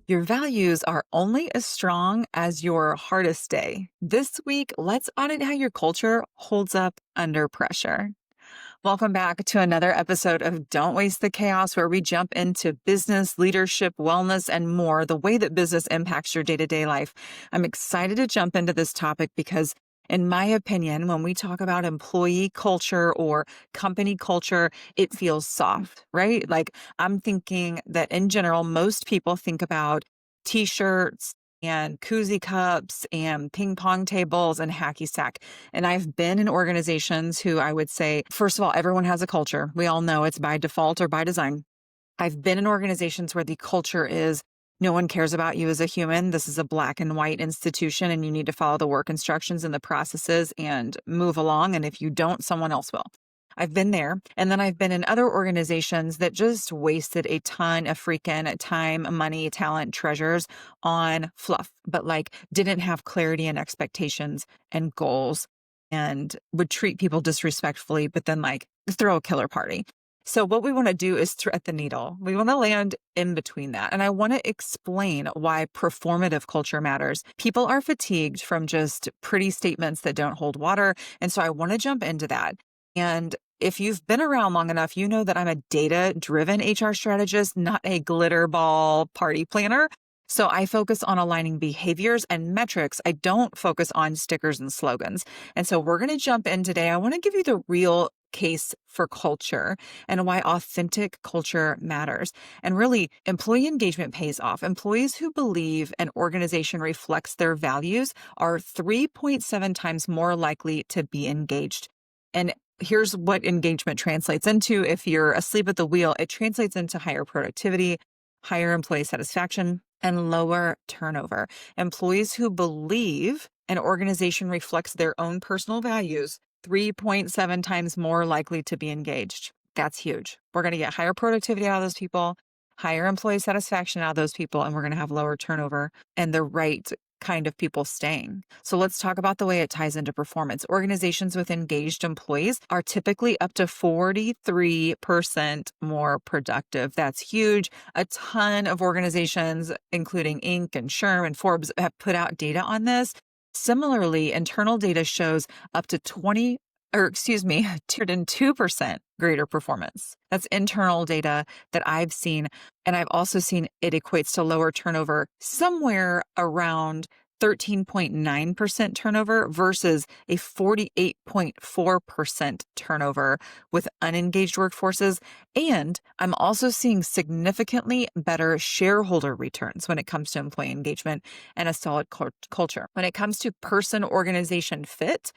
Your values are only as strong as your hardest day. This week, let's audit how your culture holds up under pressure. Welcome back to another episode of Don't Waste the Chaos, where we jump into business, leadership, wellness, and more, the way that business impacts your day-to-day life. I'm excited to jump into this topic because, in my opinion, when we talk about employee culture or company culture, it feels soft, right? Like, I'm thinking that in general, most people think about t-shirts and koozie cups and ping pong tables and hacky sack. And I've been in organizations who I would say, first of all, everyone has a culture. We all know it's by default or by design. I've been in organizations where the culture is no one cares about you as a human. This is a black and white institution, and you need to follow the work instructions and the processes and move along. And if you don't, someone else will. I've been there. And then I've been in other organizations that just wasted a ton of freaking time, money, talent, treasures on fluff, but like didn't have clarity and expectations and goals and would treat people disrespectfully, but then like throw a killer party. So what we want to do is thread the needle. We want to land in between that. And I want to explain why performative culture matters. People are fatigued from just pretty statements that don't hold water. And so I want to jump into that. And if you've been around long enough, you know that I'm a data-driven HR strategist, not a glitter ball party planner. So I focus on aligning behaviors and metrics. I don't focus on stickers and slogans. And so we're going to jump in today. I want to give you the real case for culture and why authentic culture matters. And really, employee engagement pays off. Employees who believe an organization reflects their values are 3.7 times more likely to be engaged. And here's what engagement translates into. If you're asleep at the wheel, it translates into higher productivity, higher employee satisfaction, and lower turnover. Employees who believe an organization reflects their own personal values, 3.7 times more likely to be engaged. That's huge. We're going to get higher productivity out of those people, higher employee satisfaction out of those people, and we're going to have lower turnover and the right kind of people staying. So let's talk about the way it ties into performance. Organizations with engaged employees are typically up to 43% more productive. That's huge. A ton of organizations, including Inc. and SHRM and Forbes, have put out data on this. Similarly, internal data shows up to 202% greater performance. That's internal data that I've seen. And I've also seen it equates to lower turnover somewhere around 13.9% turnover versus a 48.4% turnover with unengaged workforces. And I'm also seeing significantly better shareholder returns when it comes to employee engagement and a solid culture. When it comes to person-organization fit,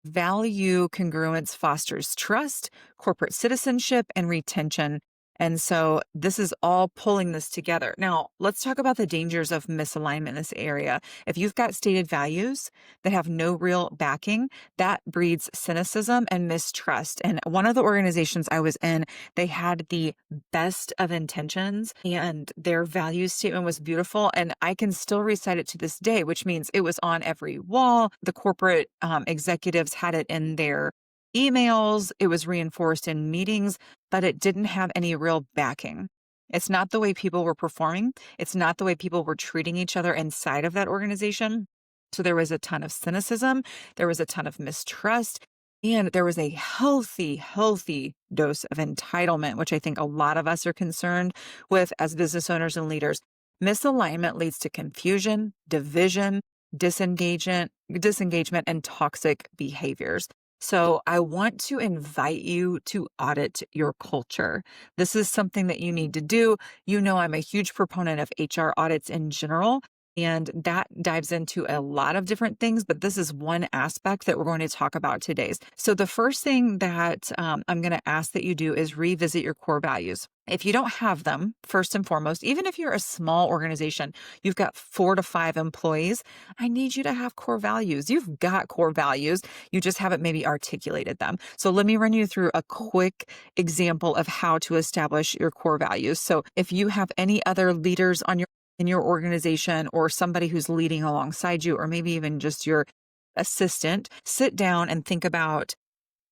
value congruence fosters trust, corporate citizenship, and retention. And so this is all pulling this together. Now, let's talk about the dangers of misalignment in this area. If you've got stated values that have no real backing, that breeds cynicism and mistrust. And one of the organizations I was in, they had the best of intentions and their value statement was beautiful. And I can still recite it to this day, which means it was on every wall. The corporate executives had it in their emails, it was reinforced in meetings, but it didn't have any real backing. It's not the way people were performing. It's not the way people were treating each other inside of that organization. So there was a ton of cynicism. There was a ton of mistrust. And there was a healthy dose of entitlement, which I think a lot of us are concerned with as business owners and leaders. Misalignment leads to confusion, division, disengagement, and toxic behaviors. So I want to invite you to audit your culture. This is something that you need to do. You know, I'm a huge proponent of HR audits in general, and that dives into a lot of different things, but this is one aspect that we're going to talk about today. So the first thing that I'm going to ask that you do is revisit your core values. If you don't have them, first and foremost, even if you're a small organization, you've got 4 to 5 employees, I need you to have core values. You've got core values. You just haven't maybe articulated them. So let me run you through a quick example of how to establish your core values. So if you have any other leaders in your organization or somebody who's leading alongside you, or maybe even just your assistant, sit down and think about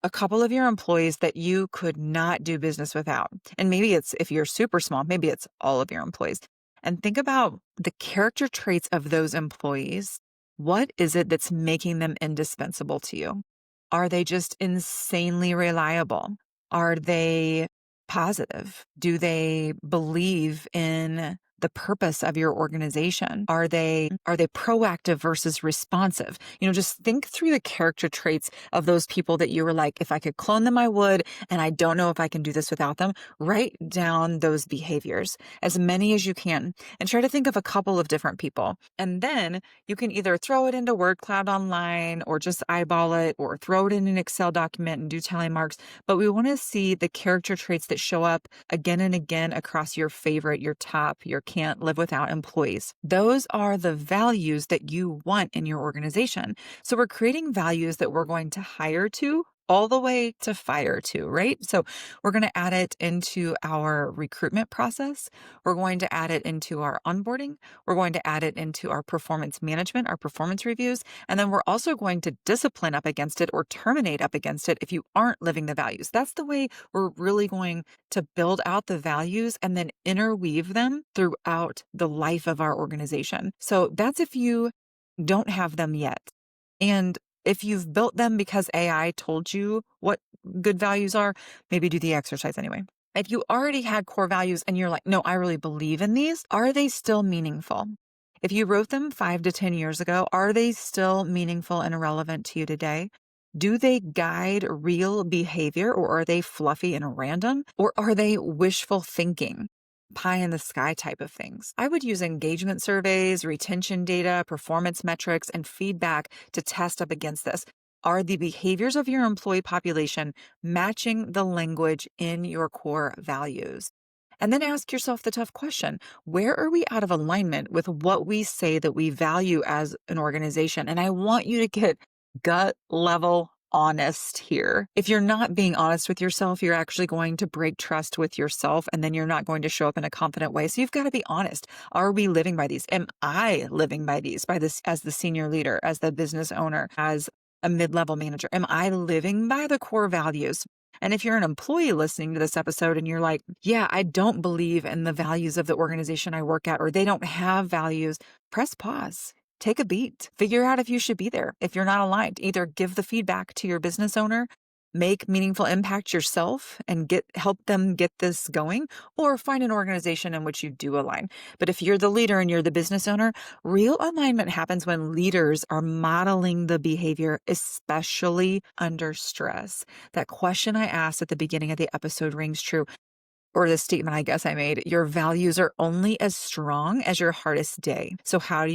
a couple of your employees that you could not do business without. And maybe it's, if you're super small, maybe it's all of your employees. and think about the character traits of those employees. What is it that's making them indispensable to you? Are they just insanely reliable? Are they positive? Do they believe in the purpose of your organization? Are they proactive versus responsive? Just think through the character traits of those people that you were like, if I could clone them, I would, and I don't know if I can do this without them. Write down those behaviors, as many as you can, and try to think of a couple of different people. And then you can either throw it into Word Cloud Online or just eyeball it or throw it in an Excel document and do tally marks. But we want to see the character traits that show up again and again across your favorite, your top, your can't live without employees. Those are the values that you want in your organization. So we're creating values that we're going to hire to all the way to fire to, right? So we're going to add it into our recruitment process. We're going to add it into our onboarding. We're going to add it into our performance management, our performance reviews. And then we're also going to discipline up against it or terminate up against it if you aren't living the values. That's the way we're really going to build out the values and then interweave them throughout the life of our organization. So that's if you don't have them yet. And if you've built them because AI told you what good values are, maybe do the exercise anyway. If you already had core values and you're like, no, I really believe in these, are they still meaningful? If you wrote them 5 to 10 years ago, are they still meaningful and relevant to you today? Do they guide real behavior, or are they fluffy and random? Or are they wishful thinking? Pie in the sky type of things. I would use engagement surveys, retention data, performance metrics, and feedback to test up against this. Are the behaviors of your employee population matching the language in your core values? And then ask yourself the tough question: where are we out of alignment with what we say that we value as an organization? And I want you to get gut level honest here. If you're not being honest with yourself, you're actually going to break trust with yourself, and then you're not going to show up in a confident way. So you've got to be honest. Are we living by these? Am I living by these, by this, as the senior leader, as the business owner, as a mid-level manager? Am I living by the core values? And if you're an employee listening to this episode and you're like, yeah, I don't believe in the values of the organization I work at, or they don't have values, press pause. Take a beat. Figure out if you should be there. If you're not aligned, either give the feedback to your business owner, make meaningful impact yourself and help them get this going, or find an organization in which you do align. But if you're the leader and you're the business owner, real alignment happens when leaders are modeling the behavior, especially under stress. That question I asked at the beginning of the episode rings true. Or the statement I guess I made: your values are only as strong as your hardest day. So how do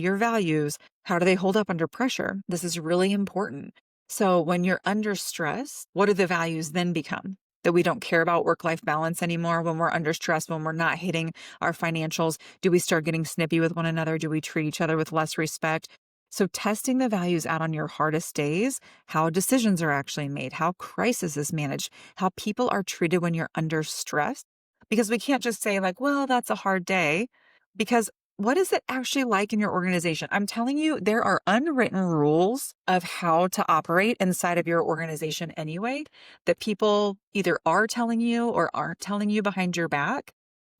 they hold up under pressure? This is really important. So when you're under stress, what do the values then become? That we don't care about work-life balance anymore when we're under stress, when we're not hitting our financials? Do we start getting snippy with one another? Do we treat each other with less respect? So testing the values out on your hardest days, how decisions are actually made, how crisis is managed, how people are treated when you're under stress. Because we can't just say like, well, that's a hard day. Because what is it actually like in your organization? I'm telling you, there are unwritten rules of how to operate inside of your organization anyway, that people either are telling you or aren't telling you behind your back.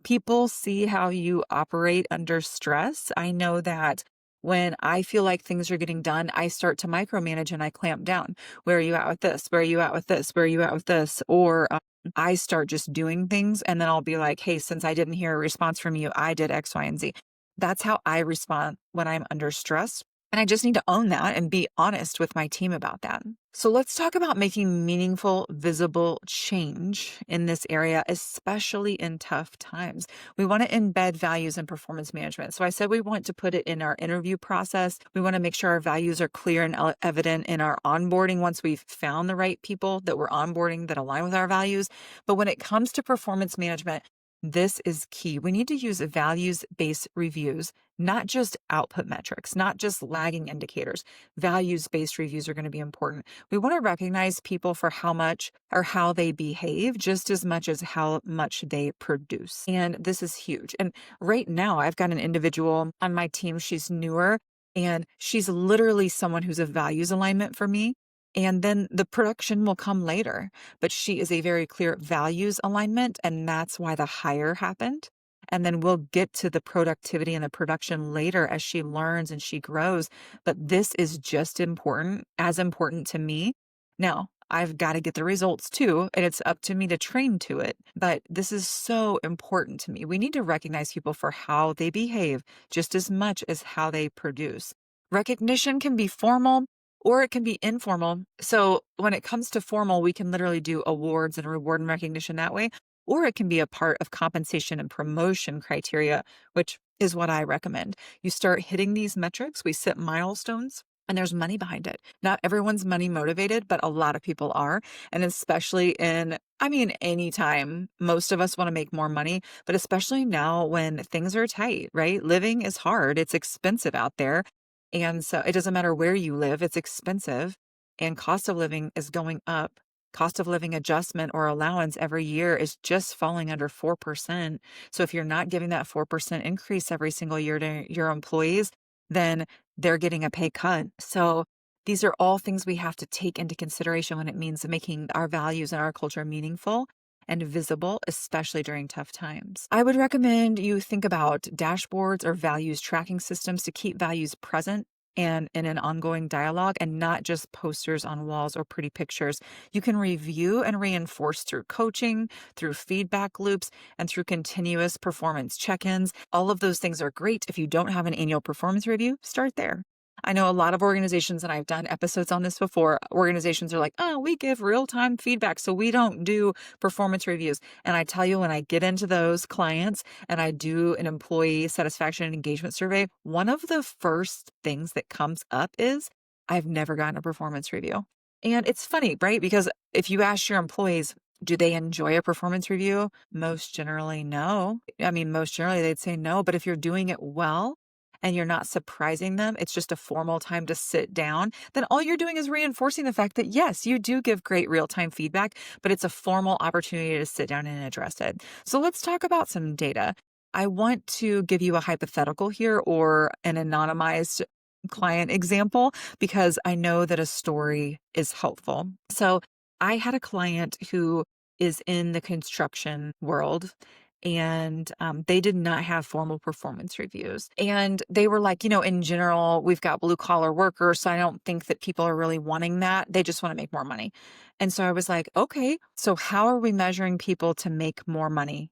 People see how you operate under stress. I know that when I feel like things are getting done, I start to micromanage and I clamp down. Where are you at with this? Where are you at with this? Where are you at with this? Or I start just doing things, and then I'll be like, hey, since I didn't hear a response from you, I did X, Y, and Z. That's how I respond when I'm under stress. And I just need to own that and be honest with my team about that. So let's talk about making meaningful, visible change in this area, especially in tough times. We want to embed values in performance management. So I said we want to put it in our interview process. We want to make sure our values are clear and evident in our onboarding once we've found the right people that we're onboarding that align with our values. But when it comes to performance management, this is key. We need to use values-based reviews, not just output metrics, not just lagging indicators. Values-based reviews are going to be important. We want to recognize people for how much or how they behave just as much as how much they produce. And this is huge. And right now, I've got an individual on my team. She's newer, and she's literally someone who's a values alignment for me. And then the production will come later. But she is a very clear values alignment, and that's why the hire happened. And then we'll get to the productivity and the production later as she learns and she grows. But this is just as important to me. Now, I've got to get the results too, and it's up to me to train to it. But this is so important to me. We need to recognize people for how they behave just as much as how they produce. Recognition can be formal or it can be informal. So when it comes to formal, we can literally do awards and reward and recognition that way, or it can be a part of compensation and promotion criteria, which is what I recommend. You start hitting these metrics, we set milestones, and there's money behind it. Not everyone's money motivated, but a lot of people are. And especially anytime, most of us want to make more money, but especially now when things are tight, right? Living is hard. It's expensive out there. And so it doesn't matter where you live, it's expensive. And cost of living is going up. Cost of living adjustment or allowance every year is just falling under 4%. So if you're not giving that 4% increase every single year to your employees, then they're getting a pay cut. So these are all things we have to take into consideration when it means making our values and our culture meaningful and visible, especially during tough times. I would recommend you think about dashboards or values tracking systems to keep values present and in an ongoing dialogue and not just posters on walls or pretty pictures. You can review and reinforce through coaching, through feedback loops, and through continuous performance check-ins. All of those things are great. If you don't have an annual performance review, start there. I know a lot of organizations, and I've done episodes on this before, organizations are like, oh, we give real-time feedback, so we don't do performance reviews. And I tell you, when I get into those clients and I do an employee satisfaction and engagement survey, one of the first things that comes up is, I've never gotten a performance review. And it's funny, right? Because if you ask your employees, do they enjoy a performance review? Most generally, no. Most generally they'd say no, but if you're doing it well, and you're not surprising them, it's just a formal time to sit down, then all you're doing is reinforcing the fact that yes, you do give great real-time feedback, but it's a formal opportunity to sit down and address it. So let's talk about some data. I want to give you a hypothetical here or an anonymized client example because I know that a story is helpful. So I had a client who is in the construction world and they did not have formal performance reviews. And they were like, in general, we've got blue collar workers, so I don't think that people are really wanting that. They just want to make more money. And so I was like, okay, so how are we measuring people to make more money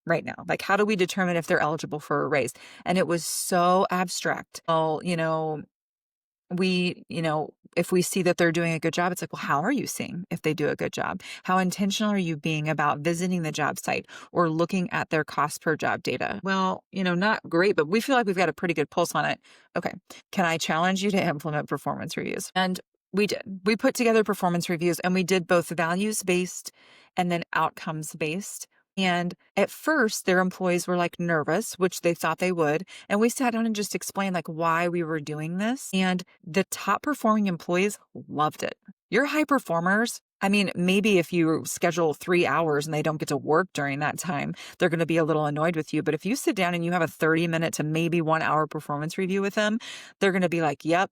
right now? Like, how do we determine if they're eligible for a raise? And it was so abstract. Well, if we see that they're doing a good job, it's like, well, how are you seeing if they do a good job? How intentional are you being about visiting the job site or looking at their cost per job data? Well, not great, but we feel like we've got a pretty good pulse on it. Okay. Can I challenge you to implement performance reviews? And we did. We put together performance reviews and we did both values-based and then outcomes-based. And at first, their employees were like nervous, which they thought they would. And we sat down and just explained like why we were doing this. And the top performing employees loved it. Your high performers, maybe if you schedule 3 hours and they don't get to work during that time, they're going to be a little annoyed with you. But if you sit down and you have a 30-minute to maybe 1 hour performance review with them, they're going to be like, yep.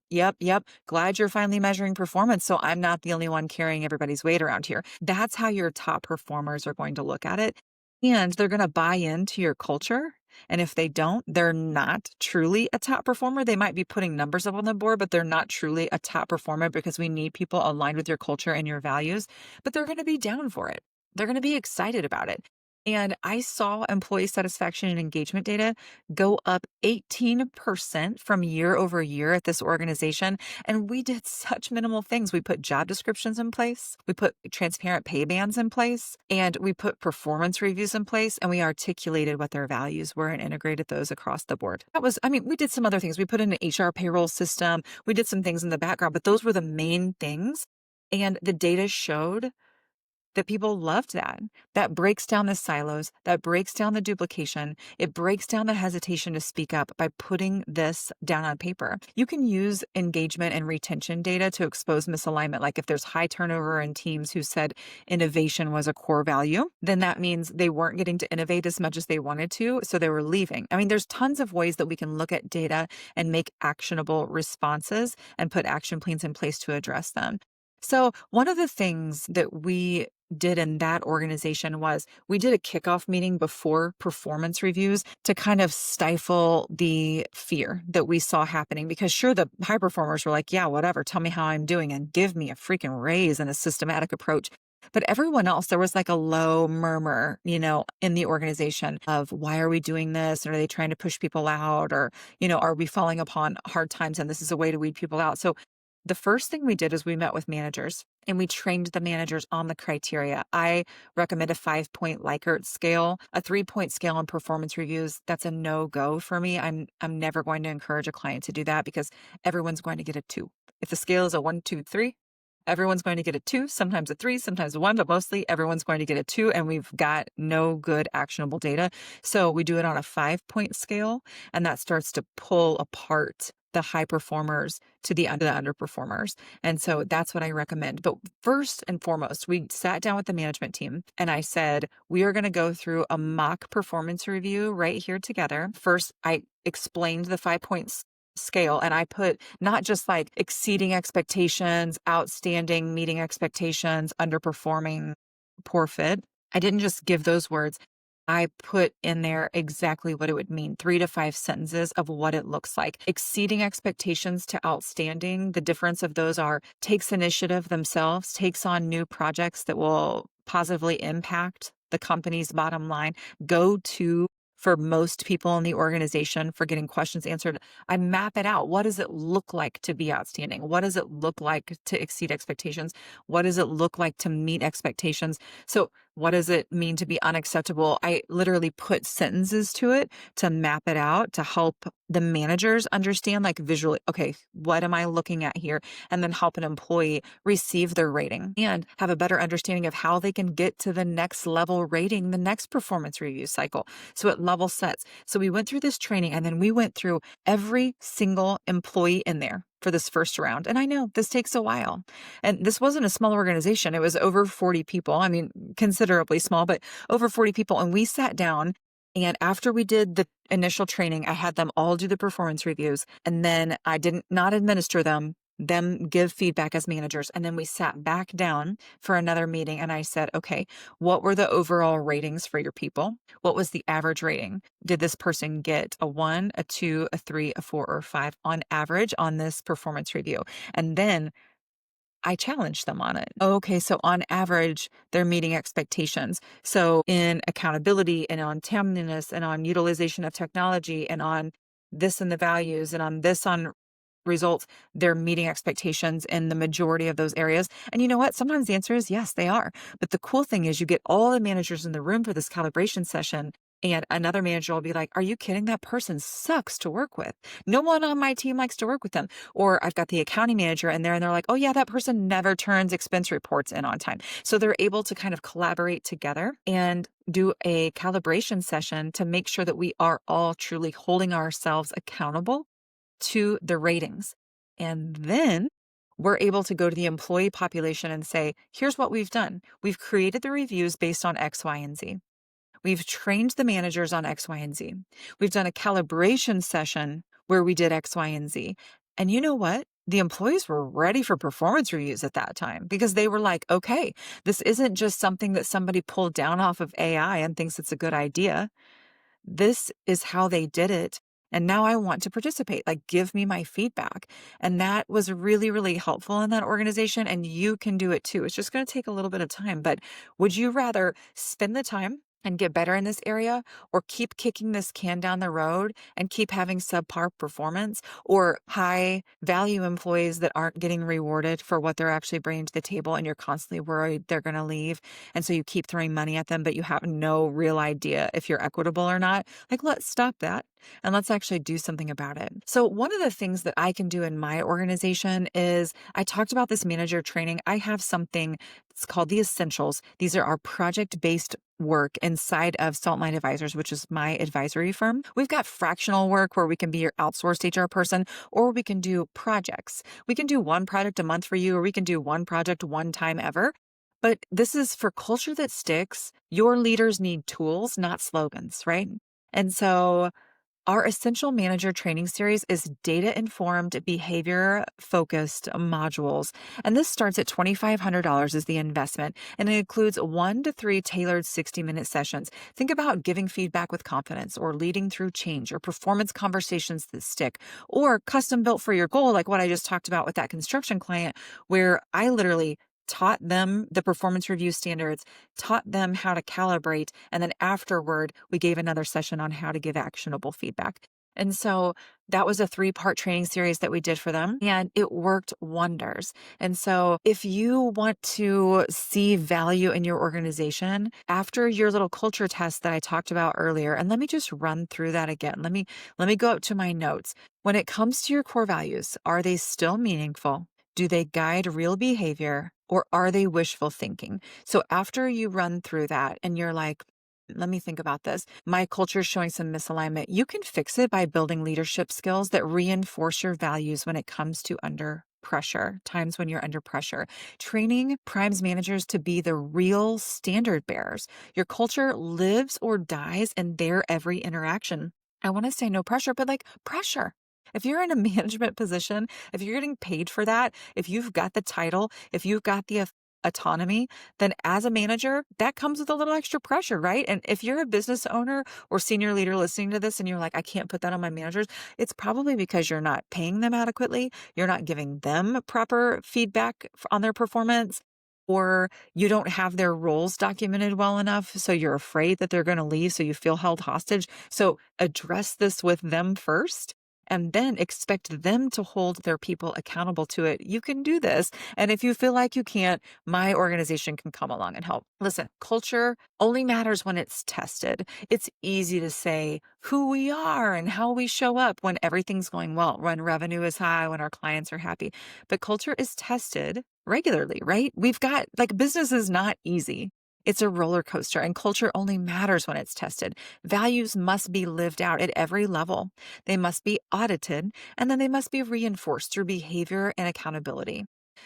Glad you're finally measuring performance. So I'm not the only one carrying everybody's weight around here. That's how your top performers are going to look at it. And they're going to buy into your culture. And if they don't, they're not truly a top performer. They might be putting numbers up on the board, but they're not truly a top performer because we need people aligned with your culture and your values. But they're going to be down for it. They're going to be excited about it. And I saw employee satisfaction and engagement data go up 18% from year over year at this organization. And we did such minimal things. We put job descriptions in place. We put transparent pay bands in place. And we put performance reviews in place. And we articulated what their values were and integrated those across the board. We did some other things. We put in an HR payroll system. We did some things in the background, but those were the main things. And the data showed that people loved that. That breaks down the silos, that breaks down the duplication. It breaks down the hesitation to speak up by putting this down on paper. You can use engagement and retention data to expose misalignment. Like if there's high turnover in teams who said innovation was a core value, then that means they weren't getting to innovate as much as they wanted to, so they were leaving. There's tons of ways that we can look at data and make actionable responses and put action plans in place to address them. So one of the things that we did in that organization was we did a kickoff meeting before performance reviews to kind of stifle the fear that we saw happening. Because sure, the high performers were like, yeah, whatever, tell me how I'm doing and give me a freaking raise and a systematic approach. But everyone else, there was like a low murmur, in the organization of why are we doing this? Are they trying to push people out? Or, are we falling upon hard times and this is a way to weed people out? So the first thing we did is we met with managers and we trained the managers on the criteria. I recommend a 5-point Likert scale, a 3-point scale on performance reviews. That's a no-go for me. I'm never going to encourage a client to do that because everyone's going to get a 2. If the scale is a 1, 2, 3, everyone's going to get a 2, sometimes a 3, sometimes a 1, but mostly everyone's going to get a 2, and we've got no good actionable data. So we do it on a 5-point scale, and that starts to pull apart the high performers to the underperformers. And so that's what I recommend. But first and foremost, we sat down with the management team and I said, we are going to go through a mock performance review right here together. First, I explained the 5 points scale and I put not just like exceeding expectations, outstanding, meeting expectations, underperforming, poor fit. I didn't just give those words. I put in there exactly what it would mean, 3 to 5 sentences of what it looks like. Exceeding expectations to outstanding, the difference of those are takes initiative themselves, takes on new projects that will positively impact the company's bottom line, go to for most people in the organization for getting questions answered. I map it out. What does it look like to be outstanding? What does it look like to exceed expectations? What does it look like to meet expectations? So what does it mean to be unacceptable? I literally put sentences to it to map it out to help the managers understand like visually, okay, what am I looking at here? And then help an employee receive their rating and have a better understanding of how they can get to the next level rating, the next performance review cycle. So it level sets. So we went through this training and then we went through every single employee in there for this first round. And I know this takes a while. And this wasn't a small organization. It was over 40 people. I mean, considerably small, but over 40 people. And we sat down. And after we did the initial training, I had them all do the performance reviews. And then I didn't not administer them give feedback as managers. And then we sat back down for another meeting and I said, okay, what were the overall ratings for your people? What was the average rating? Did this person get a 1, a 2, a 3, a 4, or a 5 on average on this performance review? And then I challenged them on it. Okay, so on average, they're meeting expectations. So in accountability and on timeliness and on utilization of technology and on this and the values and on this on results, they're meeting expectations in the majority of those areas. And you know what? Sometimes the answer is yes, they are. But the cool thing is you get all the managers in the room for this calibration session. And another manager will be like, are you kidding? That person sucks to work with. No one on my team likes to work with them. Or I've got the accounting manager in there and they're like, oh yeah, that person never turns expense reports in on time. So they're able to kind of collaborate together and do a calibration session to make sure that we are all truly holding ourselves accountable to the ratings. And then we're able to go to the employee population and say, here's what we've done. We've created the reviews based on X, Y, and Z. We've trained the managers on X, Y, and Z. We've done a calibration session where we did X, Y, and Z. And you know what? The employees were ready for performance reviews at that time because they were like, okay, this isn't just something that somebody pulled down off of AI and thinks it's a good idea. This is how they did it. And now I want to participate. Like, give me my feedback. And that was really, really helpful in that organization. And you can do it too. It's just going to take a little bit of time. But would you rather spend the time and get better in this area or keep kicking this can down the road and keep having subpar performance or high value employees that aren't getting rewarded for what they're actually bringing to the table and you're constantly worried they're going to leave? And so you keep throwing money at them, but you have no real idea if you're equitable or not. Like, let's stop that and let's actually do something about it. So one of the things that I can do in my organization is I talked about this manager training. I have something it's called the Essentials. These are our project-based work inside of Salt Line Advisors, which is my advisory firm. We've got fractional work where we can be your outsourced HR person, or we can do projects. We can do one project a month for you, or we can do one project one time ever. But this is for culture that sticks. Your leaders need tools, not slogans, right? And so Our Essential Manager training series is data informed, behavior focused modules. And this starts at $2,500 as the investment. And it includes 1 to 3 tailored 60-minute sessions. Think about giving feedback with confidence, or leading through change, or performance conversations that stick, or custom built for your goal, like what I just talked about with that construction client, where I literally taught them the performance review standards, taught them how to calibrate, and then afterward, we gave another session on how to give actionable feedback. And so that was a 3-part training series that we did for them, and it worked wonders. And so if you want to see value in your organization after your little culture test that I talked about earlier, and let me just run through that again. Let me go up to my notes. When it comes to your core values, are they still meaningful? Do they guide real behavior, or are they wishful thinking? So after you run through that and you're like, let me think about this. My culture is showing some misalignment. You can fix it by building leadership skills that reinforce your values when it comes to under pressure, times when you're under pressure. Training primes managers to be the real standard bearers. Your culture lives or dies in their every interaction. I want to say no pressure, but like pressure. If you're in a management position, if you're getting paid for that, if you've got the title, if you've got the autonomy, then as a manager, that comes with a little extra pressure, right? And if you're a business owner or senior leader listening to this and you're like, I can't put that on my managers, it's probably because you're not paying them adequately, you're not giving them proper feedback on their performance, or you don't have their roles documented well enough, so you're afraid that they're going to leave, so you feel held hostage. So address this with them first, and then expect them to hold their people accountable to it. You can do this. And if you feel like you can't, my organization can come along and help. Listen, culture only matters when it's tested. It's easy to say who we are and how we show up when everything's going well, when revenue is high, when our clients are happy. But culture is tested regularly, right? We've got, like, business is not easy. It's a roller coaster, and culture only matters when it's tested. Values must be lived out at every level. They must be audited, and then they must be reinforced through behavior and accountability.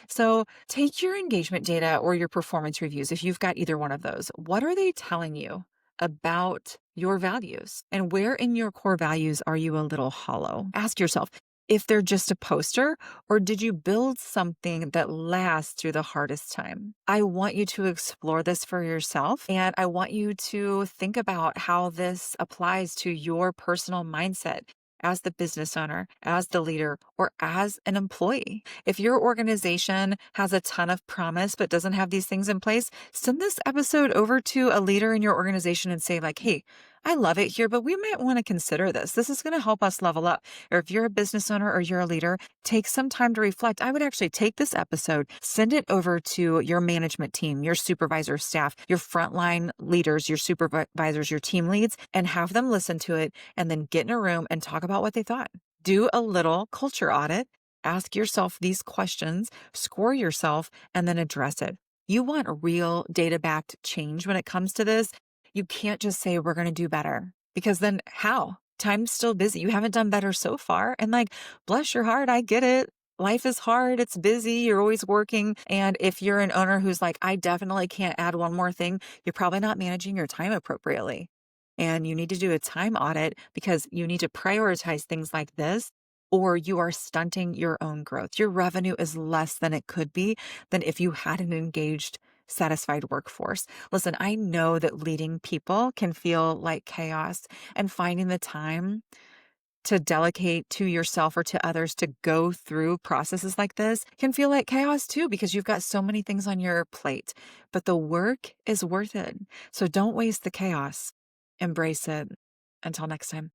So take your engagement data or your performance reviews, if you've got either one of those. What are they telling you about your values? And where in your core values are you a little hollow? Ask yourself, if they're just a poster, or did you build something that lasts through the hardest time? I want you to explore this for yourself, and I want you to think about how this applies to your personal mindset as the business owner, as the leader, or as an employee. If your organization has a ton of promise but doesn't have these things in place, send this episode over to a leader in your organization and say, like, hey, I love it here, but we might want to consider this. This is going to help us level up. Or if you're a business owner or you're a leader, take some time to reflect. I would actually take this episode, send it over to your management team, your supervisor staff, your frontline leaders, your supervisors, your team leads, and have them listen to it, and then get in a room and talk about what they thought. Do a little culture audit. Ask yourself these questions, score yourself, and then address it. You want real data-backed change when it comes to this. You can't just say, we're going to do better, because then how? Time's still busy. You haven't done better so far. And like, bless your heart, I get it. Life is hard. It's busy. You're always working. And if you're an owner who's like, I definitely can't add one more thing, you're probably not managing your time appropriately. And you need to do a time audit, because you need to prioritize things like this, or you are stunting your own growth. Your revenue is less than it could be than if you had an engaged, satisfied workforce. Listen, I know that leading people can feel like chaos, and finding the time to delegate to yourself or to others to go through processes like this can feel like chaos too, because you've got so many things on your plate. But the work is worth it. So don't waste the chaos. Embrace it. Until next time.